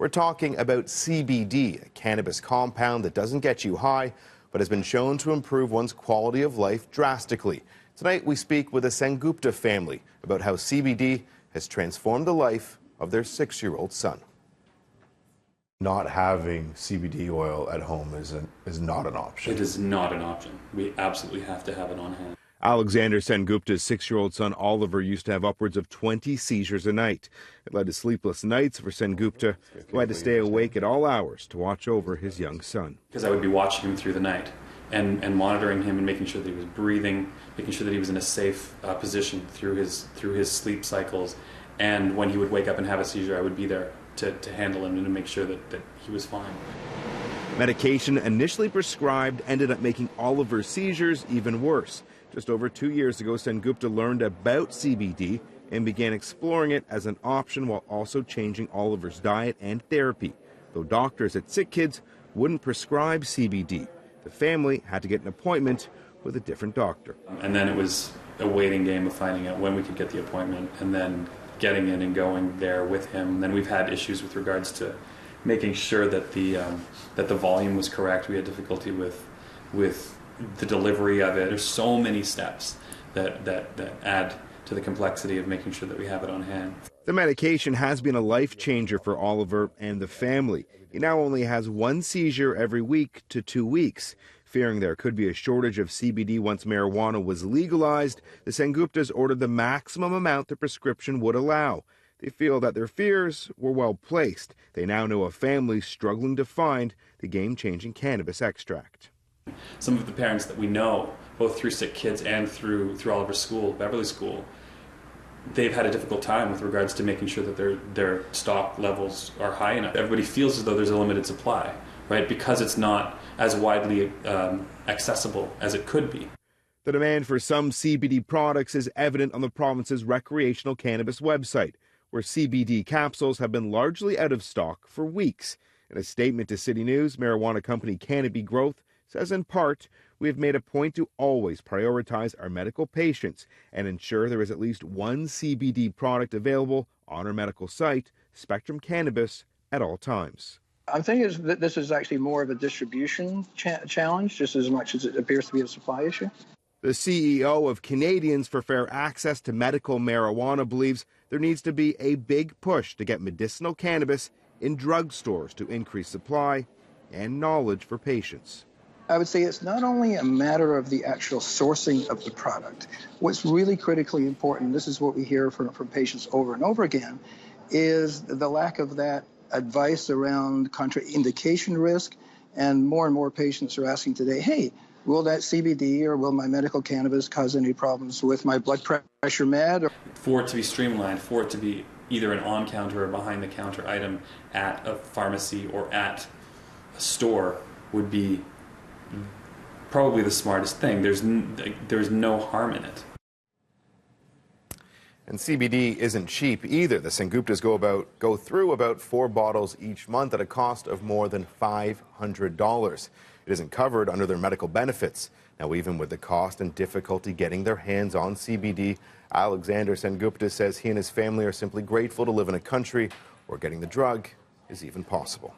We're talking about CBD, a cannabis compound that doesn't get you high, but has been shown to improve one's quality of life drastically. Tonight, we speak with the Sen Gupta family about how CBD has transformed the life of their 6-year-old son. Not having CBD oil at home is not an option. It is not an option. We absolutely have to have it on hand. Alexander Sen Gupta's 6-year-old son Oliver used to have upwards of 20 seizures a night. It led to sleepless nights for Sen Gupta, who had to stay awake at all hours to watch over his young son. Because I would be watching him through the night and monitoring him and making sure that he was breathing, making sure that he was in a safe position through his sleep cycles. And when he would wake up and have a seizure, I would be there to handle him and to make sure that he was fine. Medication initially prescribed ended up making Oliver's seizures even worse. Just over 2 years ago, Sen Gupta learned about CBD and began exploring it as an option while also changing Oliver's diet and therapy. Though doctors at Sick Kids wouldn't prescribe CBD, the family had to get an appointment with a different doctor. And then it was a waiting game of finding out when we could get the appointment and then getting in and going there with him. And then we've had issues with regards to making sure that the volume was correct. We had difficulty with the delivery of it. There's so many steps that add to the complexity of making sure that we have it on hand. The medication has been a life changer for Oliver and the family. He now only has 1 seizure every week to 2 weeks. Fearing there could be a shortage of CBD once marijuana was legalized, the Sen Guptas ordered the maximum amount the prescription would allow. They feel that their fears were well placed. They now know a family struggling to find the game-changing cannabis extract. Some of the parents that we know, both through Sick Kids and through Oliver's school, Beverly School, they've had a difficult time with regards to making sure that their stock levels are high enough. Everybody feels as though there's a limited supply, right? Because it's not as widely accessible as it could be. The demand for some CBD products is evident on the province's recreational cannabis website, where CBD capsules have been largely out of stock for weeks. In a statement to CityNews, marijuana company Canopy Growth says in part, we have made a point to always prioritize our medical patients and ensure there is at least 1 CBD product available on our medical site, Spectrum Cannabis, at all times. I'm thinking that this is actually more of a distribution challenge, just as much as it appears to be a supply issue. The CEO of Canadians for Fair Access to Medical Marijuana believes there needs to be a big push to get medicinal cannabis in drugstores to increase supply and knowledge for patients. I would say it's not only a matter of the actual sourcing of the product. What's really critically important, this is what we hear from patients over and over again, is the lack of that advice around contraindication risk. And more patients are asking today, hey, will that CBD or will my medical cannabis cause any problems with my blood pressure med? For it to be streamlined, for it to be either an on-counter or behind-the-counter item at a pharmacy or at a store would be probably the smartest thing. There's no harm in it. And CBD isn't cheap either. The Sen Guptas go through about 4 bottles each month at a cost of more than $500. It isn't covered under their medical benefits. Now, even with the cost and difficulty getting their hands on CBD, Alexander Sen Gupta says he and his family are simply grateful to live in a country where getting the drug is even possible.